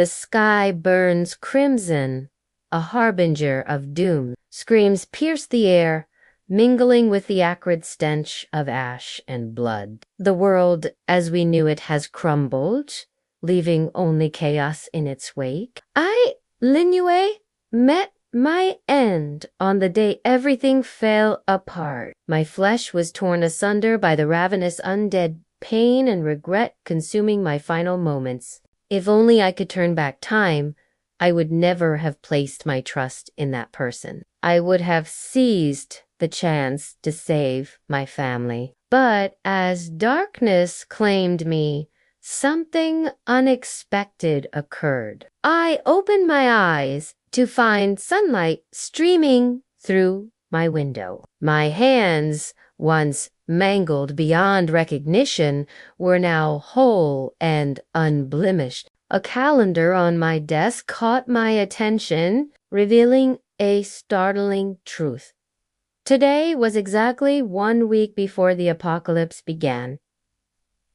The sky burns crimson, a harbinger of doom. Screams pierce the air, mingling with the acrid stench of ash and blood. The world as we knew it has crumbled, leaving only chaos in its wake. I, Linue, met my end on the day everything fell apart. My flesh was torn asunder by the ravenous undead, pain and regret consuming my final moments. If only I could turn back time, I would never have placed my trust in that person. I would have seized the chance to save my family. But as darkness claimed me, something unexpected occurred. I opened my eyes to find sunlight streaming through my window. My hands, once mangled beyond recognition, were now whole and unblemished. A calendar on my desk caught my attention, revealing a startling truth. Today was exactly 1 week before the apocalypse began.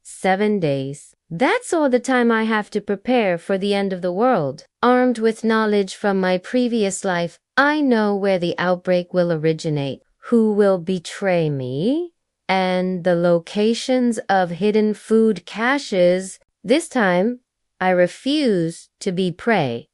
7 days. That's all the time I have to prepare for the end of the world. Armed with knowledge from my previous life, I know where the outbreak will originate, who will betray me, and the locations of hidden food caches. This time, I refuse to be prey.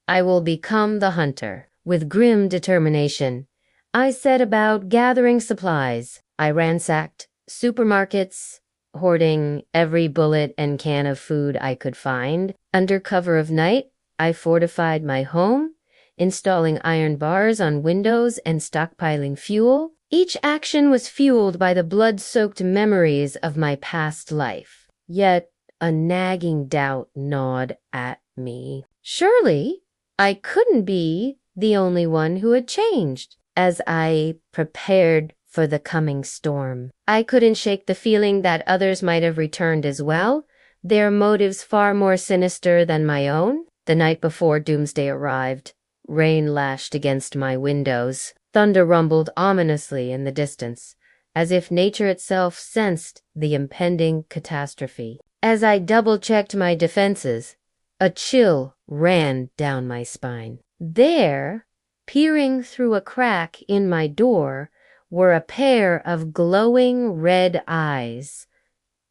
I will become the hunter. With grim determination, I set about gathering supplies. I ransacked supermarkets, hoarding every bullet and can of food I could find. Under cover of night, I fortified my home, installing iron bars on windows and stockpiling fuel. Each action was fueled by the blood-soaked memories of my past life. Yet a nagging doubt gnawed at me. Surely I couldn't be the only one who had changed. As I prepared for the coming storm, I couldn't shake the feeling that others might have returned as well, their motives far more sinister than my own. The night before Doomsday arrived, rain lashed against my windows. Thunder rumbled ominously in the distance, as if nature itself sensed the impending catastrophe. As I double-checked my defenses, a chill ran down my spine. There, peering through a crack in my door, were a pair of glowing red eyes.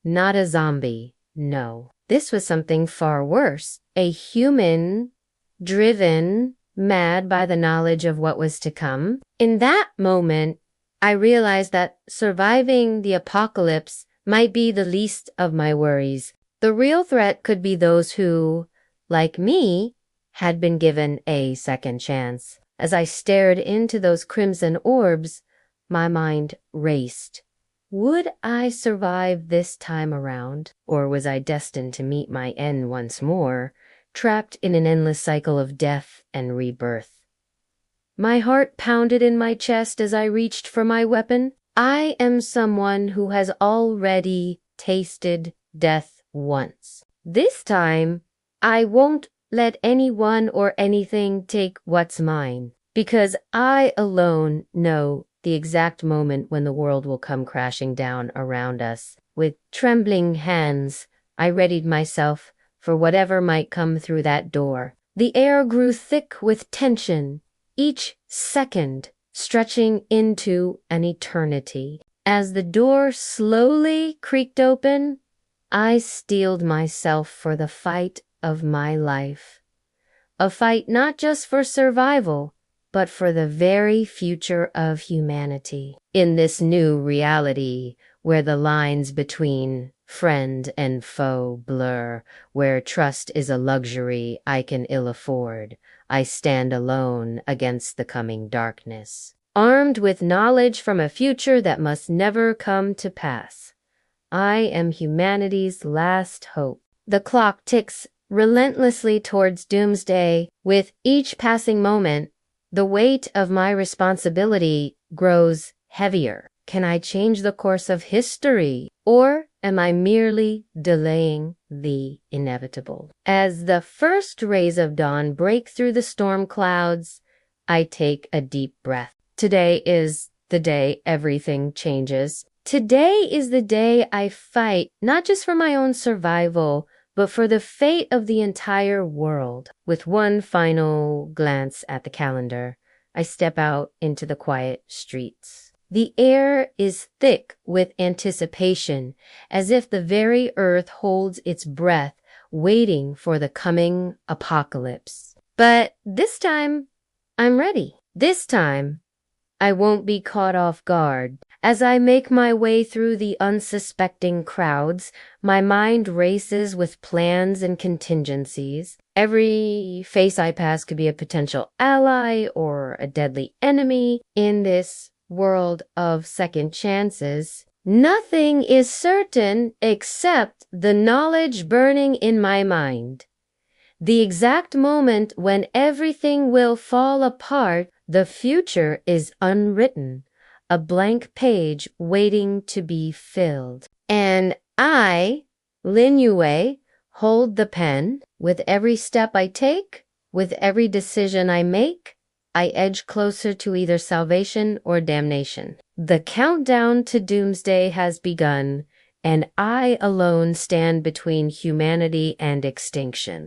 Not a zombie, no. This was something far worse. A human, driven, mad by the knowledge of what was to come. In that moment, I realized that surviving the apocalypse might be the least of my worries. The real threat could be those who, like me, had been given a second chance. As I stared into those crimson orbs, my mind raced. Would I survive this time around? Or was I destined to meet my end once more, trapped in an endless cycle of death and rebirth? My heart pounded in my chest as I reached for my weapon. I am someone who has already tasted death once. This time, I won't let anyone or anything take what's mine, because I alone know the exact moment when the world will come crashing down around us. With trembling hands, I readied myself for whatever might come through that door. The air grew thick with tension, each second stretching into an eternity. As the door slowly creaked open, I steeled myself for the fight of my life. A fight not just for survival, but for the very future of humanity. In this new reality, where the lines between friend and foe blur, where trust is a luxury I can ill afford, I stand alone against the coming darkness, armed with knowledge from a future that must never come to pass. I am humanity's last hope. The clock ticks relentlessly towards doomsday. With each passing moment, the weight of my responsibility grows heavier. Can I change the course of history, or am I merely delaying the inevitable? As the first rays of dawn break through the storm clouds, I take a deep breath. Today is the day everything changes. Today is the day I fight, not just for my own survival, but for the fate of the entire world. With one final glance at the calendar, I step out into the quiet streets. The air is thick with anticipation, as if the very earth holds its breath, waiting for the coming apocalypse. But this time, I'm ready. This time, I won't be caught off guard. As I make my way through the unsuspecting crowds, my mind races with plans and contingencies. Every face I pass could be a potential ally or a deadly enemy. In this world of second chances, nothing is certain except the knowledge burning in my mind. The exact moment when everything will fall apart. The future is unwritten, a blank page waiting to be filled. And I, Lin Yue, hold the pen. With every step I take, with every decision I make, I edge closer to either salvation or damnation. The countdown to Doomsday has begun, and I alone stand between humanity and extinction.